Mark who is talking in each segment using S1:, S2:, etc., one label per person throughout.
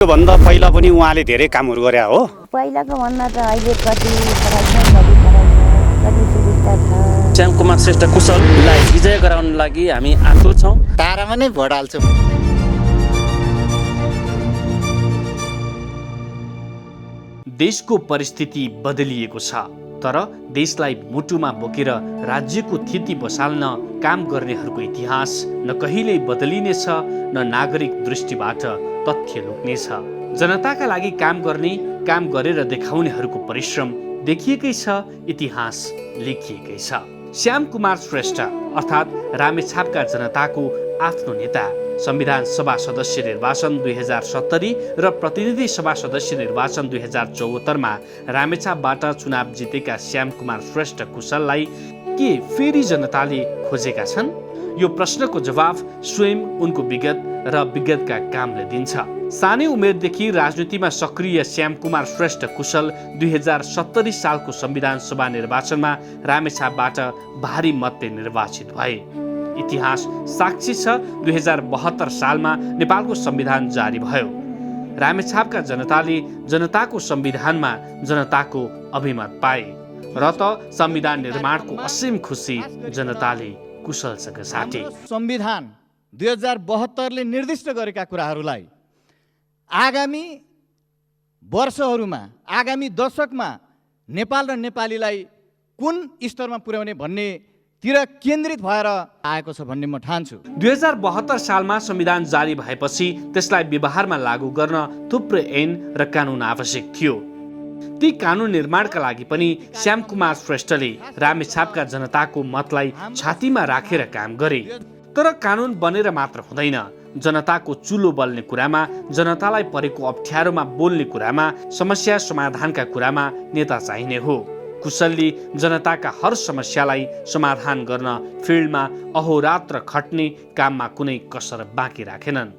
S1: भन्दा पहिला पनि उहाँले धेरै कामहरू गरे हो।
S2: पहिलाको भन्दा त अहिले कति फरक छ, कति फरक छ, कति सुविस्ता छ।
S3: श्याम कुमार श्रेष्ठ कुशललाई विजय गराउन लागि हामी आतुर छौँ।
S4: तारामा नै भोट हाल्छौँ।
S5: देशको परिस्थिति बदलिएको छ, तर देशलाई मुटुमा बोकेर राज्यको थिति बसाल्न काम गर्नेहरूको इतिहास न कहिल्यै बदलिनेछ, न नागरिक दृष्टिबाट तथ्य लुक्नेछ। जनताका लागि काम गर्ने, काम गरेर देखाउनेहरूको परिश्रम देखिएकै छ, इतिहास लेखिएकै छ। श्याम कुमार श्रेष्ठ अर्थात् रामेछापका जनताको आफ्नो नेता, संविधान सभा सदस्य निर्वाचन 2070 र प्रतिनिधि सभा सदस्य निर्वाचन 2074मा रामेछापबाट चुनाव जितेका श्याम कुमार श्रेष्ठ कुशललाई के फेरि जनताले खोजेका छन्? यो प्रश्नको जवाफ स्वयं उनको विगत र विगतका कामले दिन्छ। सानै उमेरदेखि राजनीतिमा सक्रिय श्याम कुमार श्रेष्ठ कुशल 2070 सालको संविधान सभा निर्वाचनमा रामेछापबाट भारी मतले निर्वाचित भए। इतिहास साक्षी छ, 2072 सालमा नेपालको संविधान जारी भयो। रामेछापका जनताले जनताको संविधानमा जनताको अभिमत पाए र त संविधान निर्माणको असीम खुसी जनताले कुशलसँग साटे।
S4: संविधान 2072 ले निर्दिष्ट गरेका कुराहरूलाई आगामी वर्षहरूमा, आगामी दशकमा नेपाल र नेपालीलाई कुन स्तरमा पुर्याउने भन्ने तिर केन्द्रित भएर आएको छ भन्ने म ठान्छु।
S5: 2072 सालमा संविधान जारी भएपछि त्यसलाई व्यवहारमा लागू गर्न थुप्रै ऐन र कानुन आवश्यक थियो। ती कानुन निर्माणका लागि पनि श्याम कुमार श्रेष्ठले रामेछापका जनताको मतलाई छातीमा राखेर काम गरे। तर कानुन बनेर मात्र हुँदैन, जनताको चुलो बल्ने कुरामा, जनतालाई परेको अप्ठ्यारोमा बोल्ने कुरामा, समस्या समाधानका कुरामा नेता चाहिने हो। कुशलले जनताका हर समस्यालाई समाधान गर्न फिल्डमा अहोरात्र खट्ने काममा कुनै कसर बाँकी राखेनन्।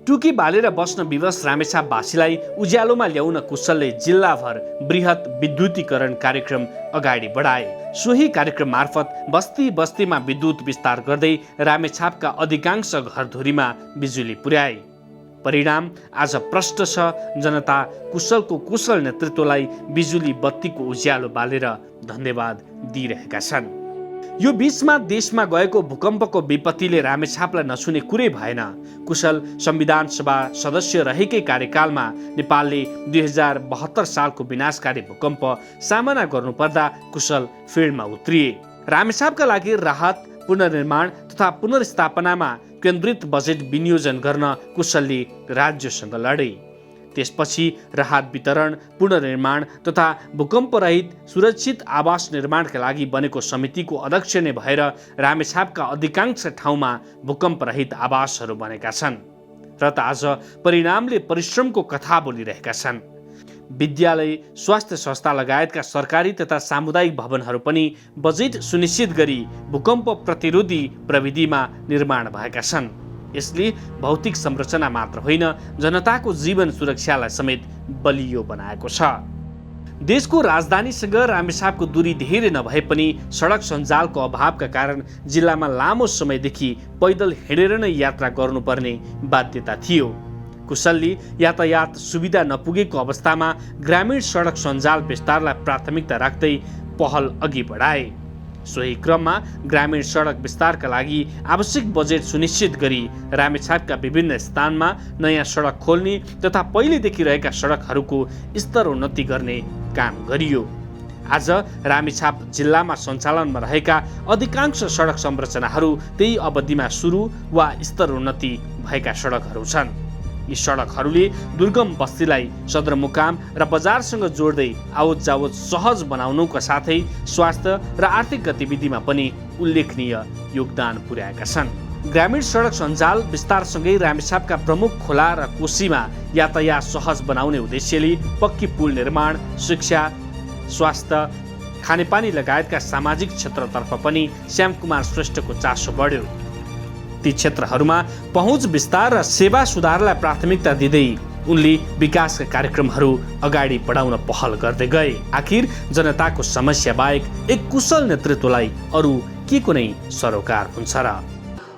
S5: टुकी बालेर बस्न विवश रामेछापवासीलाई उज्यालोमा ल्याउन कुशलले जिल्लाभर बृहत विद्युतीकरण कार्यक्रम अगाडि बढाए। सोही कार्यक्रम मार्फत बस्ती बस्तीमा विद्युत विस्तार गर्दै रामेछापका अधिकांश घरधुरीमा बिजुली पुर्याए। परिणाम आज प्रष्ट छ, जनता कुशलको कुशल नेतृत्वलाई बिजुली बत्तीको उज्यालो बालेर धन्यवाद दिइरहेका छन्। यो बीचमा देशमा गएको भूकम्पको विपत्तिले रामेछापलाई नछुने कुरै भएन। कुशल संविधान सभा सदस्य रहेकै कार्यकालमा नेपालले 2072 सालको विनाशकारी भूकम्प सामना गर्नुपर्दा कुशल फिल्डमा उत्रिए। रामेछापका लागि राहत, पुनर्निर्माण तथा पुनर्स्थापनामा केन्द्रित बजेट विनियोजन गर्न कुशलले राज्यसँग लडे। त्यसपछि राहत वितरण, पुनर्निर्माण तथा भूकम्परहित सुरक्षित आवास निर्माणका लागि बनेको समितिको अध्यक्ष नै भएर रामेछापका अधिकांश ठाउँमा भूकम्परहित आवासहरू बनेका छन् र त आज परिणामले परिश्रमको कथा बोलिरहेका छन्। विद्यालय, स्वास्थ्य संस्था लगायतका सरकारी तथा सामुदायिक भवनहरू पनि बजेट सुनिश्चित गरी भूकम्प प्रतिरोधी प्रविधिमा निर्माण भएका छन्। यसले भौतिक संरचना मात्र होइन, जनताको जीवन सुरक्षालाई समेत बलियो बनाएको छ। देशको राजधानीसँग रामेछापको दूरी धेरै नभए पनि सडक सञ्जालको अभावका कारण जिल्लामा लामो समयदेखि पैदल हिँडेर नै यात्रा गर्नुपर्ने बाध्यता थियो। कुशलले यातायात सुविधा नपुगेको अवस्थामा ग्रामीण सडक सञ्जाल विस्तारलाई प्राथमिकता राख्दै पहल अघि बढाए। सोही क्रममा ग्रामीण सडक विस्तारका लागि आवश्यक बजेट सुनिश्चित गरी रामेछापका विभिन्न स्थानमा नयाँ सडक खोल्ने तथा पहिलेदेखि रहेका सडकहरूको स्तरोन्नति गर्ने काम गरियो। आज रामेछाप जिल्लामा सञ्चालनमा रहेका अधिकांश सडक संरचनाहरू त्यही अवधिमा सुरु वा स्तरोन्नति भएका सडकहरू छन्। यी सडकहरूले दुर्गम बस्तीलाई सदरमुकाम र बजारसँग जोड्दै आवत जावत सहज बनाउनुका साथै स्वास्थ्य र आर्थिक गतिविधिमा पनि उल्लेखनीय योगदान पुर्याएका छन्। ग्रामीण सडक सञ्जाल विस्तारसँगै रामेछापका प्रमुख खोला र कोसीमा यातायात सहज बनाउने उद्देश्यले पक्की पुल निर्माण, शिक्षा, स्वास्थ्य, खानेपानी लगायतका सामाजिक क्षेत्रतर्फ पनि श्याम कुमार श्रेष्ठको चासो बढ्यो। ती क्षेत्रहरूमा पहुँच विस्तार र सेवा सुधारलाई प्राथमिकता दिँदै उनले विकासका कार्यक्रमहरू अगाडि बढाउन पहल गर्दै गए। आखिर जनताको समस्या बाहेक एक कुशल नेतृत्वलाई अरू के कुनै सरोकार हुन्छ र?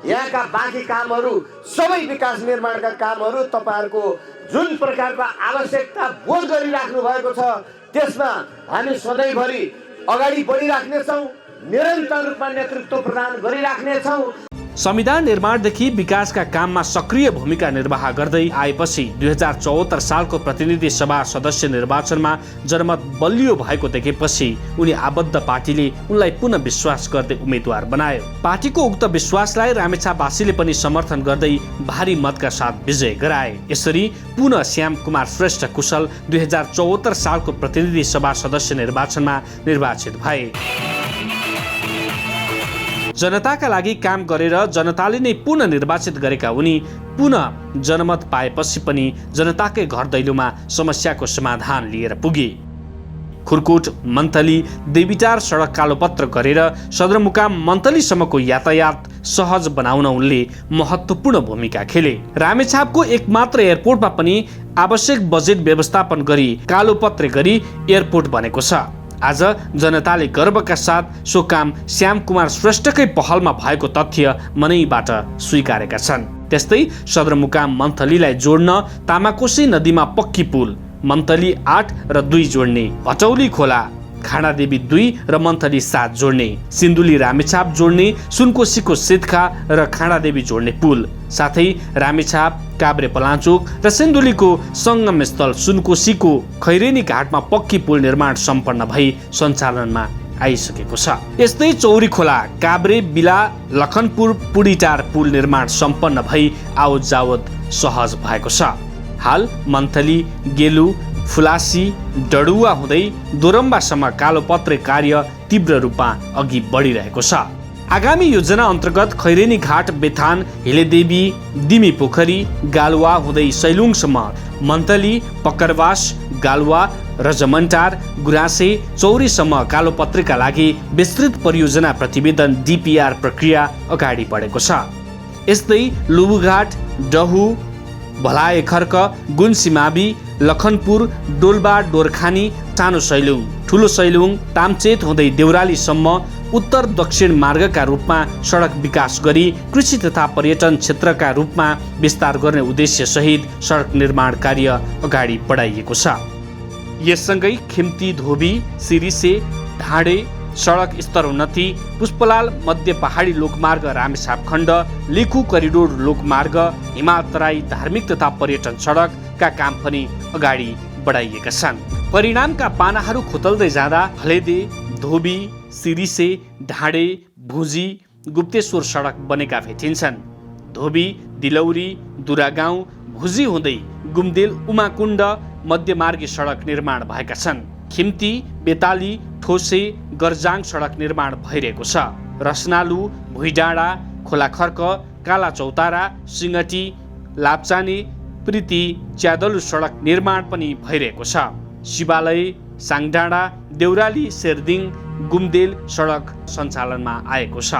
S6: यहाँका बाँकी कामहरू सबै विकास निर्माणका कामहरू तपाईहरुको जुन प्रकारको आवश्यकता बोध गरिराख्नु भएको छ त्यसमा हामी सधैँभरि अगाडि बढिराख्नेछौँ, निरन्तर रूपमा नेतृत्व प्रदान गरिराख्नेछौँ।
S5: संविधान निर्माणदेखि विकासका काममा सक्रिय भूमिका निर्वाह गर्दै आएपछि 2074 सालको प्रतिनिधि सभा सदस्य निर्वाचनमा जनमत बलियो भएको देखेपछि उनी आबद्ध पार्टीले उनलाई पुनः विश्वास गर्दै उम्मेद्वार बनायो। पार्टीको उक्त विश्वासलाई रामेछापवासीले पनि समर्थन गर्दै भारी मतका साथ विजय गराए। यसरी पुनः श्याम कुमार श्रेष्ठ कुशल 2074 सालको प्रतिनिधि सभा सदस्य निर्वाचनमा निर्वाचित भए। जनताका लागि काम गरेर जनताले नै पुनः निर्वाचित गरेका उनी पुनः जनमत पाएपछि पनि जनताकै घर दैलोमा समस्याको समाधान लिएर पुगे। खुरकोट मन्तली देवीटार सडक कालोपत्र गरेर सदरमुकाम मन्तलीसम्मको यातायात सहज बनाउन उनले महत्त्वपूर्ण भूमिका खेले। रामेछापको एकमात्र एयरपोर्टमा पनि आवश्यक बजेट व्यवस्थापन गरी कालोपत्र गरी एयरपोर्ट बनेको छ। आज जनताले गर्वका साथ सो काम श्याम कुमार श्रेष्ठकै पहलमा भएको तथ्य मनैबाट स्वीकारेका छन्। त्यस्तै सदरमुकाम मन्थलीलाई जोड्न तामाकोशी नदीमा पक्की पुल, मन्तली 8 र 2 जोड्ने, भटौली खोला, खाडादेवी 2 र मन्थली 7 जोड्ने, सिन्धुली रामेछाप जोड्ने, सुनकोशीको सितखा र खाडादेवी जोड्ने पुल, साथै रामेछाप काभ्रे पलाञ्चोक र सिन्धुलीको सङ्गम स्थल सुनकोशीको खैरेनी घाटमा पक्की पुल निर्माण सम्पन्न भई सञ्चालनमा आइसकेको छ। यस्तै चौरी खोला काभ्रे बिला लखनपुर पुडीटार पुल निर्माण सम्पन्न भई आवत जावत सहज भएको छ। हाल मन्थली गेलु फुलासी डडुवा हुँदै दोरम्बासम्म कालोपत्रे कार्य तीव्र रूपमा अघि बढिरहेको छ। आगामी योजना अन्तर्गत खैरेनी घाट बेथान हिलेदेवी दिमी पोखरी गालुवा हुँदै सैलुङसम्म, मन्तली पकरवास गालुवा रजमन्टार गुराँसे चौरीसम्म कालोपत्रेका लागि विस्तृत परियोजना प्रतिवेदन DPR प्रक्रिया अगाडि बढेको छ। यस्तै लुबुघाट डहु भलाए खर्क गुन्सिमाबी लखनपुर डोल्बा डोरखानी सानो सैलुङ ठुलो सैलुङ तामचेत हुँदै देउरालीसम्म उत्तर दक्षिण मार्गका रूपमा सडक विकास गरी कृषि तथा पर्यटन क्षेत्रका रूपमा विस्तार गर्ने उद्देश्य सहित सडक निर्माण कार्य अगाडि बढाइएको छ। यससँगै खिम्ती धोबी सिरिसे ढाडे सडक स्तर उन्नति, पुष्पलाल मध्य पहाडी लोकमार्ग रामेछाप खण्ड, लिखु करिडोर लोकमार्ग, हिमाल तराई धार्मिक तथा पर्यटन सडकका काम पनि अगाडि बढाइएका छन्। परिणामका पानाहरू खोतल्दै जाँदा हलेदे धोबी सिरिसे ढाडे भुजी गुप्तेश्वर सडक बनेका भेटिन्छन्। धोबी दिलौरी दुरागाउँ भुजी हुँदै गुम्देल उमाकुण्ड मध्यमार्गी सडक निर्माण भएका छन्। खिम्ती बेताली ठोसे गरजाङ सडक निर्माण भइरहेको छ। रसनालु भुइडाँडा खोलाखर्क काला चौतारा सिंगटी लाप्चाने प्रीति च्यादलु सडक निर्माण पनि भइरहेको छ। शिवालय साङडाँडा देउराली शेरदिङ गुम्देल सडक सञ्चालनमा आएको छ।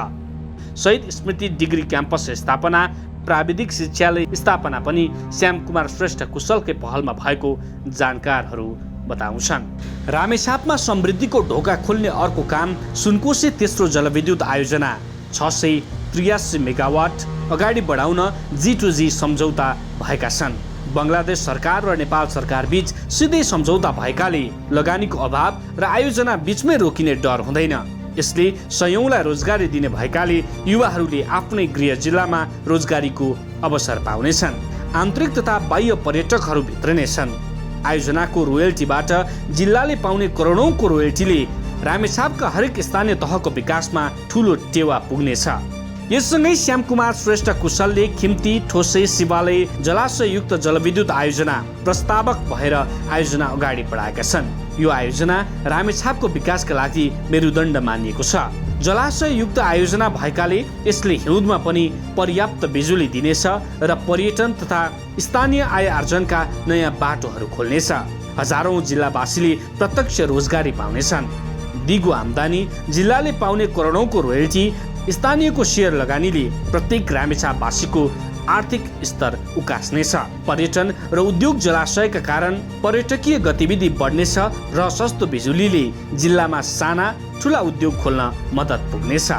S5: शहीद स्मृति डिग्री क्याम्पस स्थापना, प्राविधिक शिक्षालय स्थापना पनि श्याम कुमार श्रेष्ठ कुशलकै पहलमा भएको जानकारहरू बताउँछन्। रामेछापमा समृद्धिको ढोका खोल्ने अर्को काम सुनकोशी तेस्रो जलविद्युत आयोजना 683 मेगावाट अगाडि बढाउन G2G सम्झौता भएका छन्। बङ्गलादेश सरकार र नेपाल सरकार बीच सिधै सम्झौता भएकाले लगानीको अभाव र आयोजना बीचमै रोकिने डर हुँदैन। यसले सयौंलाई रोजगारी दिने भएकाले युवाहरूले आफ्नै गृह जिल्लामा रोजगारीको अवसर पाउनेछन्। आन्तरिक तथा बाह्य पर्यटकहरू भित्र नै छन्। आयोजनाको रोयल्टीबाट जिल्लाले पाउने करोडौंको रोयल्टीले रामेछापका हरेक स्थानीय तहको विकासमा ठूलो टेवा पुग्नेछ। यससँगै श्याम कुमार श्रेष्ठ कुशलले खिम्ती ठोसे शिवालय जलाशययुक्त जलविद्युत आयोजना प्रस्तावक भएर आयोजना अगाडि बढाएका छन्। यो आयोजना रामेछापको विकासका लागि मेरुदण्ड मानिएको छ। जलाशययुक्त आयोजना भएकाले यसले हिउँदमा पनि पर्याप्त बिजुली दिनेछ र पर्यटन तथा स्थानीय आय आर्जनका नयाँ बाटोहरू खोल्नेछ। हजारौं जिल्लावासीले प्रत्यक्ष रोजगारी पाउनेछन्। दिगो आम्दानी, जिल्लाले पाउने करोडौंको रोयल्टी, स्थानीयको शेयर लगानीले प्रत्येक रामेछापवासीको आर्थिक स्तर उकास्नेछ। पर्यटन र उद्योग जलाशयका कारण पर्यटकीय गतिविधि बढ्नेछ र सस्तो बिजुलीले जिल्लामा साना ठुला उद्योग खोल्न मद्दत पुग्नेछ।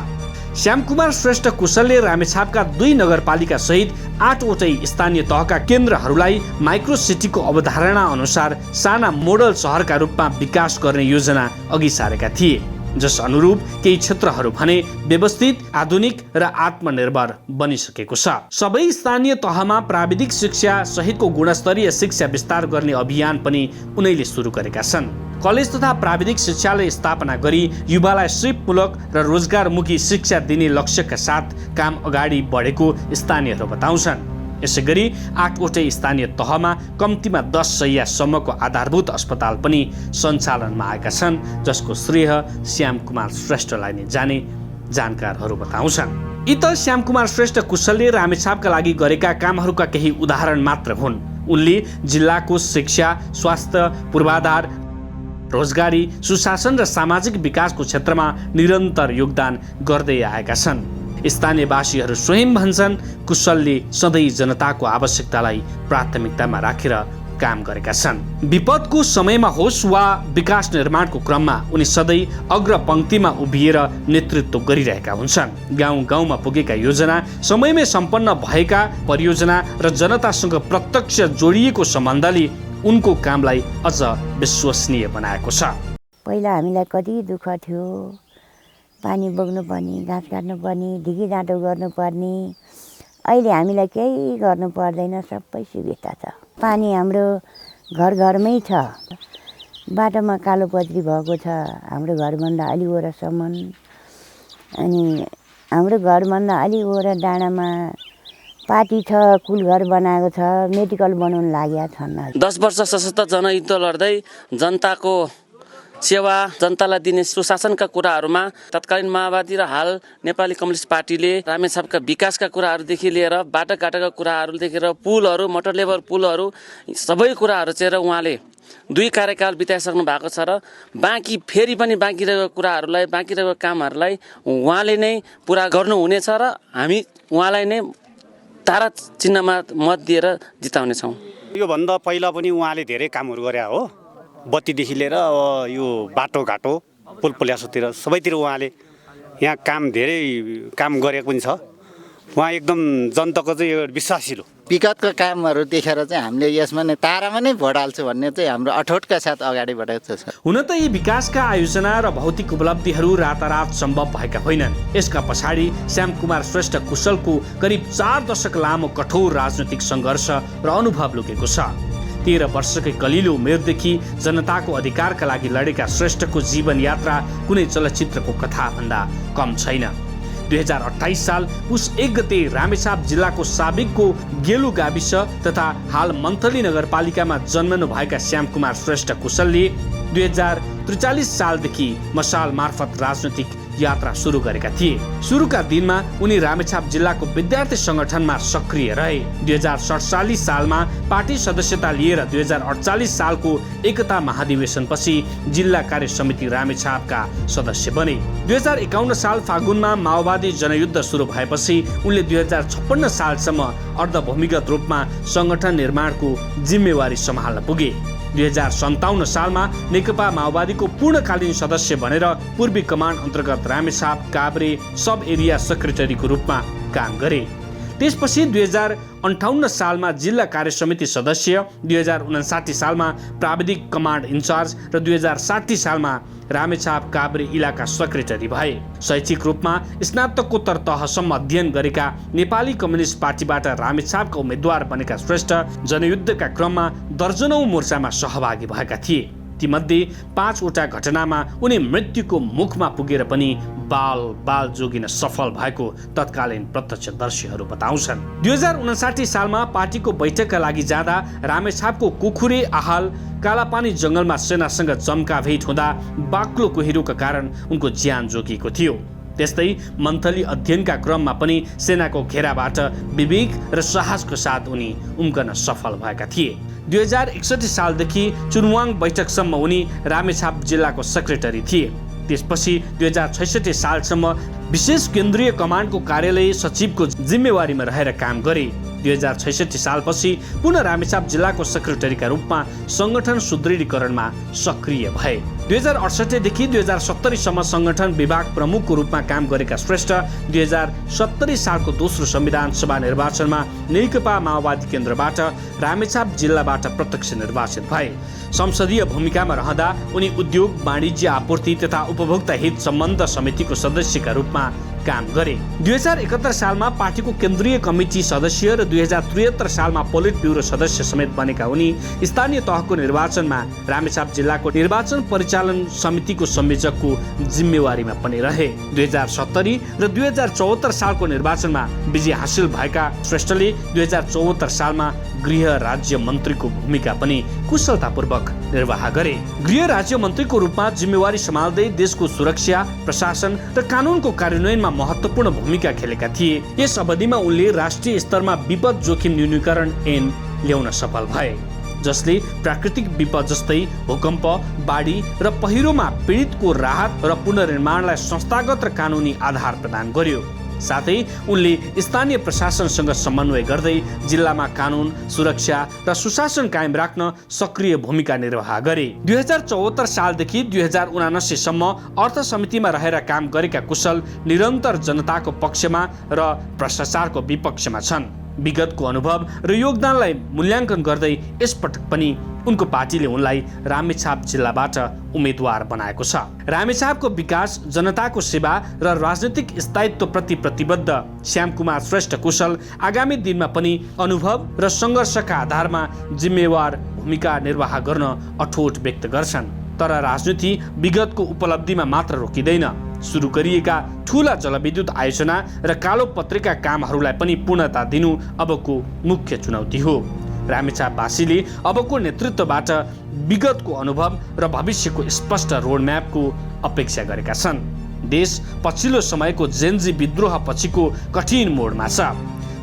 S5: श्यामकुमार श्रेष्ठ कुशलले रामेछापका 2 नगरपालिका सहित 8वटै स्थानीय तहका केन्द्रहरूलाई माइक्रो सिटीको अवधारणा अनुसार साना मोडल सहरका रूपमा विकास गर्ने योजना अघि सारेका थिए, जस अनुरूप केही क्षेत्रहरू भने व्यवस्थित, आधुनिक र आत्मनिर्भर बनिसकेको छ। सबै स्थानीय तहमा प्राविधिक शिक्षा सहितको गुणस्तरीय शिक्षा विस्तार गर्ने अभियान पनि उनैले सुरु गरेका छन्। कलेज तथा प्राविधिक शिक्षालय स्थापना गरी युवालाई सिपमूलक र रोजगारमुखी शिक्षा दिने लक्ष्यका साथ काम अगाडि बढेको स्थानीयहरू बताउँछन्। यसैगरी 8वटै स्थानीय तहमा कम्तीमा 10 शय्यासम्मको आधारभूत अस्पताल पनि सञ्चालनमा आएका छन्, जसको श्रेय श्यामकुमार श्रेष्ठलाई नै जाने जानकारहरू बताउँछन्। यी त श्यामकुमार श्रेष्ठ कुशलले रामेछापका लागि गरेका कामहरूका केही उदाहरण मात्र हुन्। उनले जिल्लाको शिक्षा, स्वास्थ्य, पूर्वाधार, रोजगारी, सुशासन र सामाजिक विकासको क्षेत्रमा निरन्तर योगदान गर्दै आएका छन्। स्थानीयवासीहरू स्वयं भन्छन् कुशलले सधैँ जनताको आवश्यकतालाई प्राथमिकतामा राखेर काम गरेका छन्। विपदको समयमा होस् वा विकास निर्माणको क्रममा उनी सधैँ अग्रपङ्क्तिमा उभिएर नेतृत्व गरिरहेका हुन्छन्। गाउँ गाउँमा पुगेका योजना, समयमै सम्पन्न भएका परियोजना र जनतासँग प्रत्यक्ष जोडिएको सम्बन्धले उनको कामलाई अझ विश्वसनीय बनाएको छ।
S2: पहिला हामीलाई कति दुःख थियो, पानी बोक्नुपर्ने, घाँस काट्नुपर्ने, ढिकी डाँटो गर्नुपर्ने। अहिले हामीलाई केही गर्नु पर्दैन, सबै सुविधा छ। पानी हाम्रो घर घरमै छ। बाटोमा कालो पत्री भएको छ हाम्रो घरभन्दा अलि वरसम्म। अनि हाम्रो घरभन्दा अलि वर डाँडामा पार्टी छ, कुलघर बनाएको छ, मेडिकल बनाउन लागेका छन्।
S3: 10 वर्ष सशस्त्र जनयुद्ध लड्दै जनताको सेवा, जनतालाई दिने सुशासनका कुराहरूमा तत्कालीन माओवादी र हाल नेपाली कम्युनिस्ट पार्टीले रामेछापका विकासका कुराहरूदेखि लिएर बाटोघाटोका कुराहरूदेखि लिएर पुलहरू, मोटर लेभल पुलहरू, सबै कुराहरू चाहिँ उहाँले 2 कार्यकाल बिताइसक्नु भएको छ। र फेरि पनि बाँकी रहेको कुराहरूलाई, बाँकी रहेको कामहरूलाई उहाँले नै पुरा गर्नुहुनेछ र हामी उहाँलाई नै तारा चिन्हमा मत दिएर जिताउनेछौँ।
S1: योभन्दा पहिला पनि उहाँले धेरै कामहरू गरे हो। बत्तीदेखि लिएर यो बाटोघाटो, पुलपुल्यासोतिर सबैतिर उहाँले यहाँ धेरै काम गरेको पनि छ। उहाँ एकदम जनताको चाहिँ विश्वासिलो।
S7: विगतको कामहरू देखेर चाहिँ हामीले यसमा नै तारामा नै भोट हाल्छु भन्ने चाहिँ हाम्रो अठोटका साथ अगाडि बढेको छ।
S5: हुन त यी विकासका आयोजना र भौतिक उपलब्धिहरू रातारात सम्भव भएका होइनन्। यसका पछाडि श्यामकुमार श्रेष्ठ कुशलको करिब 4 दशक लामो कठोर राजनैतिक सङ्घर्ष र अनुभव लुकेको छ। 13 वर्षकै कलिलो उमेरदेखि जनताको अधिकारका लागि लडेका श्रेष्ठको जीवन यात्रा कुनै चलचित्रको कथा भन्दा कम छैन। 2028 साल पुस 1 गते रामेछाप जिल्लाको साबिकको गेलु गाविस तथा हाल मन्थली नगरपालिकामा जन्मनु भएका श्यामकुमार श्रेष्ठ कुशलले 2043 सालदेखि मशाल मार्फत राजनैतिक यात्रा सुरु गरेका थिए। सुरुका दिनमा उनी रामेछाप जिल्लाको विद्यार्थी संगठनमा सक्रिय रहे। 2047 सालमा पार्टी सदस्यता लिएर 2048 सालको एकता महाधिवेशनपछि जिल्ला कार्य समिति रामेछापका सदस्य बने। 2051 साल फागुनमा माओवादी जनयुद्ध सुरु भएपछि उनले 2056 सालसम्म अर्धभूमिगत रूपमा संगठन निर्माणको जिम्मेवारी सम्हाल्न पुगे। 2057 सालमा नेकपा माओवादीको पूर्णकालीन सदस्य बनेर पूर्वी कमान्ड अन्तर्गत रामेछाप काभ्रे सब एरिया सेक्रेटरीको रूपमा काम गरे। त्यसपछि 2058 सालमा जिल्ला कार्य समिति सदस्य, 2059 सालमा प्राविधिक कमान्ड इन्चार्ज र 2060 सालमा रामेछाप काभ्रे इलाका सेक्रेटरी भए। शैक्षिक रूपमा स्नातकोत्तर तहसम्म अध्ययन गरेका नेपाली कम्युनिस्ट पार्टीबाट रामेछापका उम्मेद्वार बनेका श्रेष्ठ जनयुद्धका क्रममा दर्जनौं मोर्चामा सहभागी भएका थिए। तीमध्ये 5 वटा घटनामा उनी मृत्युको मुखमा पुगेर पनि बाल जोगिन सफल भएको तत्कालीन प्रत्यक्षदर्शीहरू बताउँछन्। 2059 सालमा पार्टीको बैठकका लागि जाँदा रामेछापको कुखुरे आहाल कालापानी जंगलमा सेनासँग जम्का भेट हुँदा बाक्लो कुहिरोका कारण उनको ज्यान जोगिएको थियो। त्यस्तै मन्थली अध्ययनका क्रममा पनि सेनाको घेराबाट विवेक र साहसको साथ उनी उम्कन सफल भएका थिए। 2061 सालदेखि चुनवाङ बैठकसम्म उनी रामेछाप जिल्लाको सेक्रेटरी थिए। त्यसपछि 2066 सालसम्म विशेष केन्द्रीय कमान्डको कार्यालय सचिवको जिम्मेवारीमा रहेर काम गरे। 2066 सालपछि पुनः रामेछाप जिल्लाको सेक्रेटरीका रूपमा संगठन सुदृढीकरणमा सक्रिय भए। 2068 देखि 2070 सम्म संगठन विभाग प्रमुखको रूपमा काम गरेका श्रेष्ठ 2070 सालको दोस्रो संविधान सभा निर्वाचनमा नेकपा माओवादी केन्द्रबाट रामेछाप जिल्लाबाट प्रत्यक्ष निर्वाचित भए। संसदीय भूमिकामा रहँदा उनी उद्योग, वाणिज्य, आपूर्ति तथा उपभोक्ता हित सम्बन्ध समितिको सदस्यका रूपमा काम गरे। 2071 सालमा पार्टीको केन्द्रीय कमिटी सदस्य र 2073 सालमा पोलिट ब्युरो सदस्य समेत बनेका उनी स्थानीय तहको निर्वाचनमा रामेछाप जिल्लाको निर्वाचन परिचालन समितिको संयोजकको जिम्मेवारीमा पनि रहे। 2070 र 2074 सालको निर्वाचनमा विजय हासिल भएका श्रेष्ठले 2074 सालमा गृह राज्य मन्त्रीको भूमिका पनि कुशलतापूर्वक निर्वाह गरे। गृह राज्य मन्त्रीको रूपमा जिम्मेवारी सम्हाल्दै देशको सुरक्षा, प्रशासन र कानुनको कार्यान्वयनमा महत्त्वपूर्ण भूमिका खेलेका थिए। यस अवधिमा उनले राष्ट्रिय स्तरमा विपद जोखिम न्यूनीकरण ऐन ल्याउन सफल भए, जसले प्राकृतिक विपद जस्तै भूकम्प, बाढी र पहिरोमा पीडितको राहत र पुनर्निर्माणलाई संस्थागत र कानुनी आधार प्रदान गर्यो। साथै उनले स्थानीय प्रशासनसँग समन्वय गर्दै जिल्लामा कानुन, सुरक्षा र सुशासन कायम राख्न सक्रिय भूमिका निर्वाह गरे। 2074 सालदेखि 2079 सम्म अर्थ समितिमा रहेर काम गरेका कुशल निरन्तर जनताको पक्षमा र भ्रष्टाचारको विपक्षमा छन्। विगतको अनुभव र योगदानलाई मूल्याङ्कन गर्दै यसपटक पनि उनको पार्टीले उनलाई रामेछाप जिल्लाबाट उम्मेदवार बनाएको छ। रामेछापको विकास, जनताको सेवा र राजनीतिक स्थायित्व प्रति प्रतिबद्ध श्यामकुमार श्रेष्ठ कुशल आगामी दिनमा पनि अनुभव र सङ्घर्षका आधारमा जिम्मेवार भूमिका निर्वाह गर्न अठोट व्यक्त गर्छन्। तर राजनीति विगतको उपलब्धिमा मात्र रोकिँदैन। सुरु गरिएका ठूला जलविद्युत आयोजना र कालो पत्रिका कामहरूलाई पनि पूर्णता दिनु अबको मुख्य चुनौती हो। रामेछापवासीले अबको नेतृत्वबाट विगतको अनुभव र भविष्यको स्पष्ट रोडम्यापको अपेक्षा गरेका छन्। देश पछिल्लो समयको जेनजी विद्रोह पछिको कठिन मोडमा छ।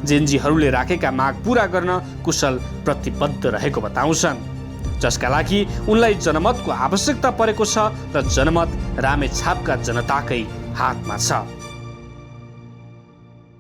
S5: जेनजीहरूले राखेका माग पूरा गर्न कुशल प्रतिबद्ध रहेको बताउँछन्, जसका लागि उनलाई जनमतको आवश्यकता परेको छ र जनमत रामेछापका जनताकै हातमा छ।